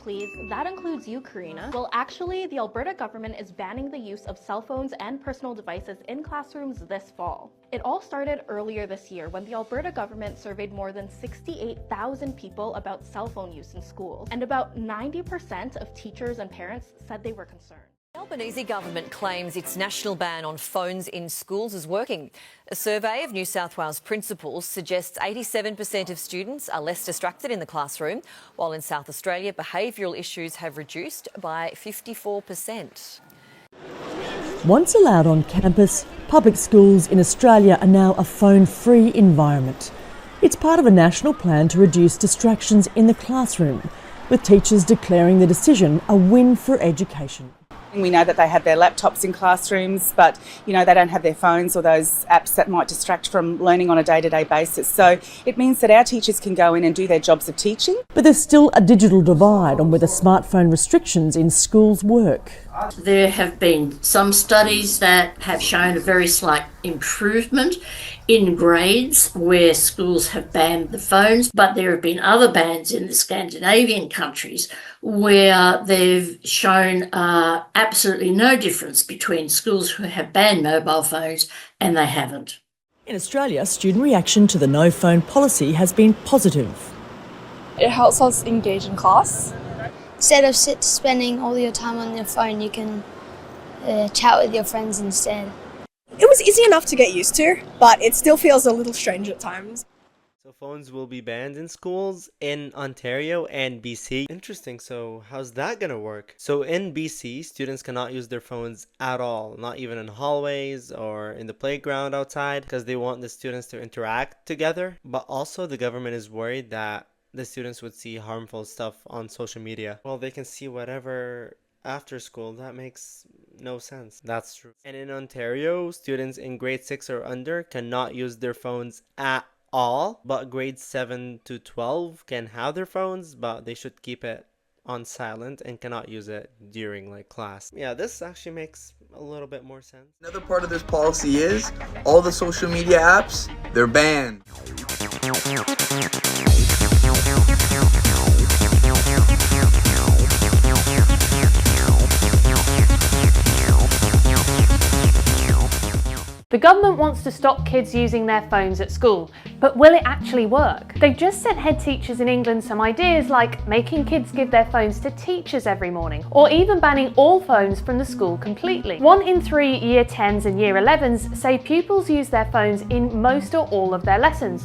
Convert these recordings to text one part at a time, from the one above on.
please. That includes you, Karina. Well, actually, the Alberta government is banning the use of cell phones and personal devices in classrooms this fall. It all started earlier this year when the Alberta government surveyed more than 68,000 people about cell phone use in schools, and about 90% of teachers and parents said they were concerned. The Albanese government claims its national ban on phones in schools is working. A survey of New South Wales principals suggests 87% of students are less distracted in the classroom, while in South Australia, behavioural issues have reduced by 54%. Once allowed on campus, public schools in Australia are now a phone-free environment. It's part of a national plan to reduce distractions in the classroom, with teachers declaring the decision a win for education. We know that they have their laptops in classrooms, but they don't have their phones or those apps that might distract from learning on a day-to-day basis. So it means that our teachers can go in and do their jobs of teaching. But there's still a digital divide on whether smartphone restrictions in schools work. There have been some studies that have shown a very slight improvement in grades where schools have banned the phones, but there have been other bans in the Scandinavian countries where they've shown absolutely no difference between schools who have banned mobile phones and they haven't. In Australia, student reaction to the no phone policy has been positive. It helps us engage in class. Instead of spending all your time on your phone, you can chat with your friends instead. It was easy enough to get used to, but it still feels a little strange at times. So phones will be banned in schools in Ontario and BC. Interesting, so how's that gonna work? So in BC, students cannot use their phones at all, not even in hallways or in the playground outside, because they want the students to interact together. But also the government is worried that the students would see harmful stuff on social media. Well, they can see whatever after school. That makes no sense. That's true. And in Ontario, students in grade 6 or under cannot use their phones at all, but grades 7 to 12 can have their phones, but they should keep it on silent and cannot use it during class. Yeah, this actually makes a little bit more sense. Another part of this policy is all the social media apps, they're banned. The government wants to stop kids using their phones at school, but will it actually work? They've just sent head teachers in England some ideas like making kids give their phones to teachers every morning, or even banning all phones from the school completely. 1 in 3 Year 10s and Year 11s say pupils use their phones in most or all of their lessons.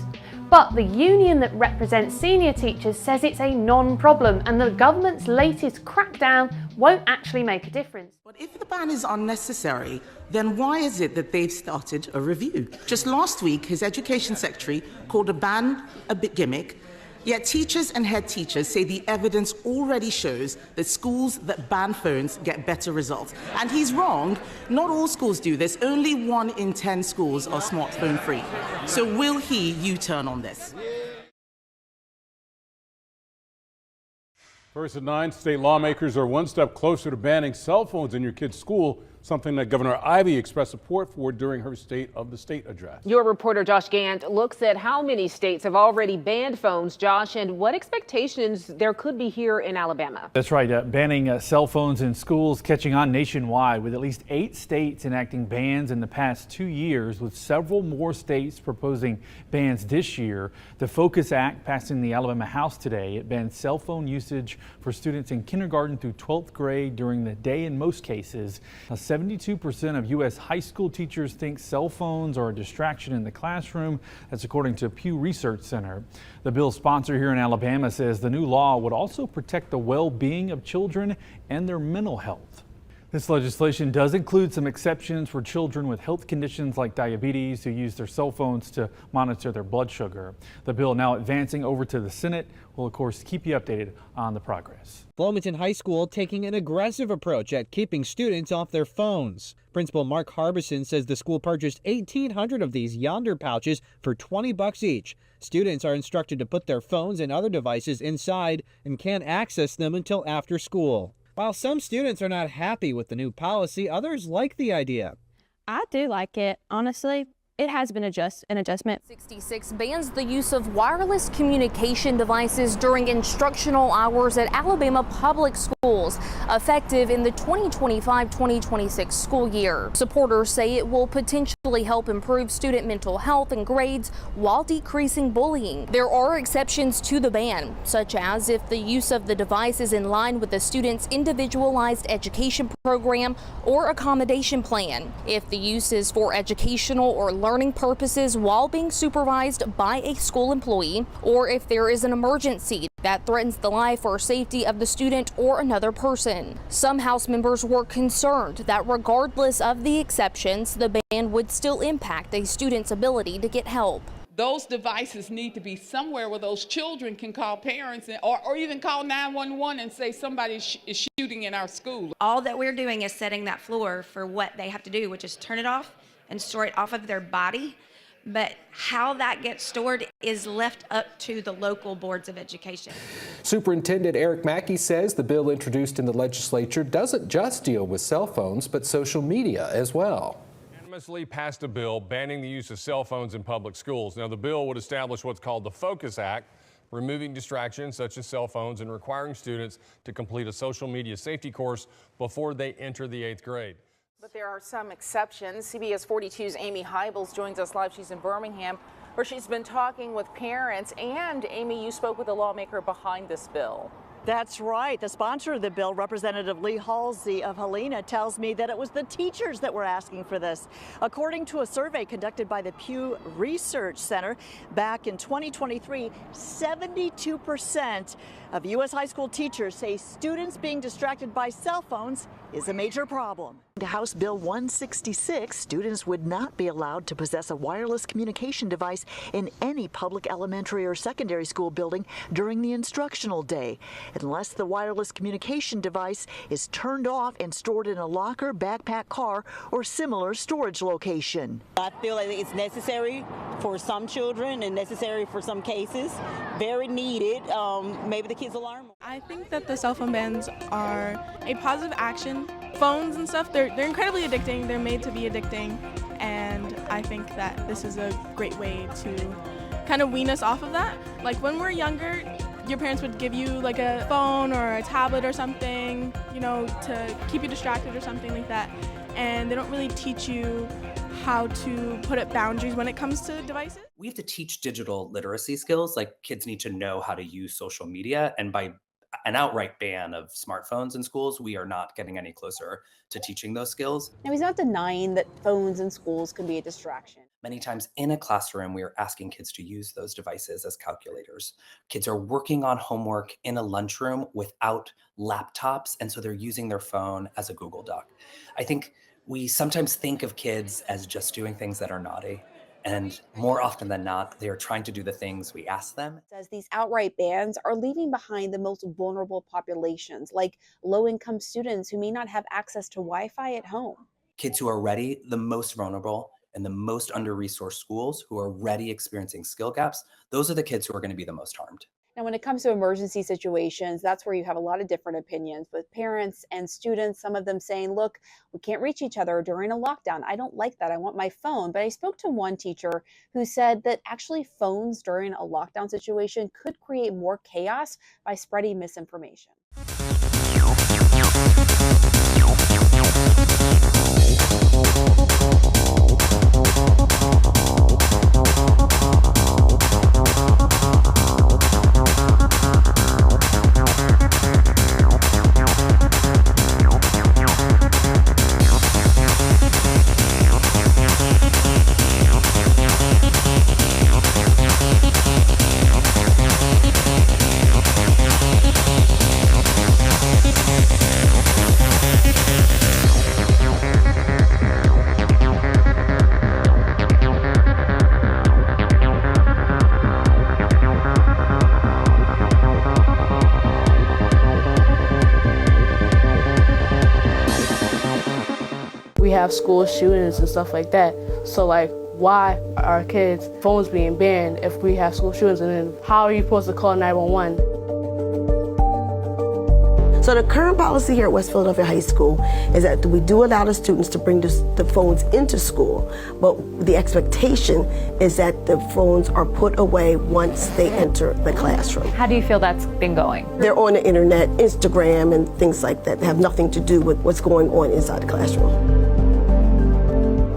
But the union that represents senior teachers says it's a non-problem and the government's latest crackdown won't actually make a difference. But if the ban is unnecessary, then why is it that they've started a review? Just last week, his education secretary called a ban a bit gimmick, yet teachers and head teachers say the evidence already shows that schools that ban phones get better results. And he's wrong. Not all schools do this. Only 1 in 10 schools are smartphone free. So will he U-turn on this? First at 9, state lawmakers are one step closer to banning cell phones in your kid's school, something that Governor Ivey expressed support for during her State of the State address. Your reporter Josh Gant looks at how many states have already banned phones, Josh, and what expectations there could be here in Alabama. That's right. Banning cell phones in schools catching on nationwide, with at least 8 states enacting bans in the past 2 years, with several more states proposing bans this year. The Focus Act passing the Alabama House today. It bans cell phone usage for students in kindergarten through 12th grade during the day in most cases. 72% of U.S. high school teachers think cell phones are a distraction in the classroom. That's according to Pew Research Center. The bill's sponsor here in Alabama says the new law would also protect the well-being of children and their mental health. This legislation does include some exceptions for children with health conditions like diabetes who use their cell phones to monitor their blood sugar. The bill now advancing over to the Senate. We'll, of course, keep you updated on the progress. Bloomington High School taking an aggressive approach at keeping students off their phones. Principal Mark Harbison says the school purchased 1,800 of these Yonder pouches for $20 each. Students are instructed to put their phones and other devices inside and can't access them until after school. While some students are not happy with the new policy, others like the idea. I do like it. Honestly, it has been an adjustment. 66 bans the use of wireless communication devices during instructional hours at Alabama public schools, effective in the 2025-2026 school year. Supporters say it will potentially help improve student mental health and grades while decreasing bullying. There are exceptions to the ban, such as if the use of the device is in line with the student's individualized education program or accommodation plan. If the use is for educational or learning purposes while being supervised by a school employee, or if there is an emergency that threatens the life or safety of the student or another person. Some House members were concerned that regardless of the exceptions, the ban would still impact a student's ability to get help. Those devices need to be somewhere where those children can call parents or even call 911 and say somebody is shooting in our school. All that we're doing is setting that floor for what they have to do, which is turn it off and store it off of their body. But how that gets stored is left up to the local boards of education. Superintendent Eric Mackey says the bill introduced in the legislature doesn't just deal with cell phones, but social media as well. Unanimously passed a bill banning the use of cell phones in public schools. Now, the bill would establish what's called the Focus Act, removing distractions such as cell phones and requiring students to complete a social media safety course before they enter the 8th grade. But there are some exceptions. CBS 42's Amy Hybels joins us live. She's in Birmingham, where she's been talking with parents. And Amy, you spoke with the lawmaker behind this bill. That's right. The sponsor of the bill, Representative Lee Halsey of Helena, tells me that it was the teachers that were asking for this. According to a survey conducted by the Pew Research Center back in 2023, 72% of U.S. high school teachers say students being distracted by cell phones is a major problem. House Bill 166, students would not be allowed to possess a wireless communication device in any public elementary or secondary school building during the instructional day, unless the wireless communication device is turned off and stored in a locker, backpack, car, or similar storage location. I feel like it's necessary for some children and necessary for some cases. Very needed. Maybe the kids will learn more. I think that the cell phone bans are a positive action. Phones and stuff, they're incredibly addicting. They're made to be addicting. And I think that this is a great way to kind of wean us off of that. Like when we're younger, your parents would give you like a phone or a tablet or something, you know, to keep you distracted or something like that. And they don't really teach you how to put up boundaries when it comes to devices. We have to teach digital literacy skills, like kids need to know how to use social media, and by an outright ban of smartphones in schools, we are not getting any closer to teaching those skills. Now, he's not denying that phones in schools can be a distraction. Many times in a classroom, we are asking kids to use those devices as calculators. Kids are working on homework in a lunchroom without laptops, and so they're using their phone as a Google Doc. I think we sometimes think of kids as just doing things that are naughty. And more often than not, they are trying to do the things we ask them. Says these outright bans are leaving behind the most vulnerable populations, like low-income students who may not have access to Wi-Fi at home. Kids who are already the most vulnerable and the most under-resourced schools, who are already experiencing skill gaps, those are the kids who are going to be the most harmed. Now, when it comes to emergency situations, that's where you have a lot of different opinions with parents and students, some of them saying, look, we can't reach each other during a lockdown. I don't like that. I want my phone. But I spoke to one teacher who said that actually phones during a lockdown situation could create more chaos by spreading misinformation. We have school shootings and stuff like that. So like, why are our kids' phones being banned if we have school shootings? And then how are you supposed to call 911? So So the current policy here at West Philadelphia High School is that we do allow the students to bring the phones into school, but the expectation is that the phones are put away once they enter the classroom. How do you feel that's been going? They're on the internet, Instagram, and things like that have nothing to do with what's going on inside the classroom.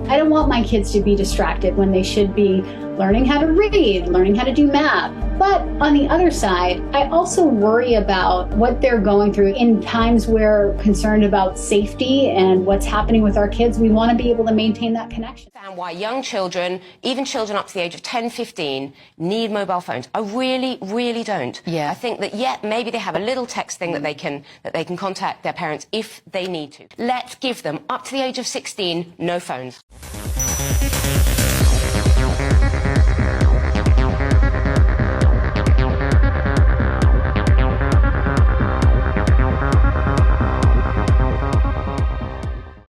I don't want my kids to be distracted when they should be learning how to read, learning how to do math. But on the other side, I also worry about what they're going through in times where we're concerned about safety and what's happening with our kids. We want to be able to maintain that connection. And why young children, even children up to the age of 10, 15, need mobile phones. I really, really don't. Yeah. I think that, maybe they have a little text thing that they can contact their parents if they need to. Let's give them, up to the age of 16, no phones.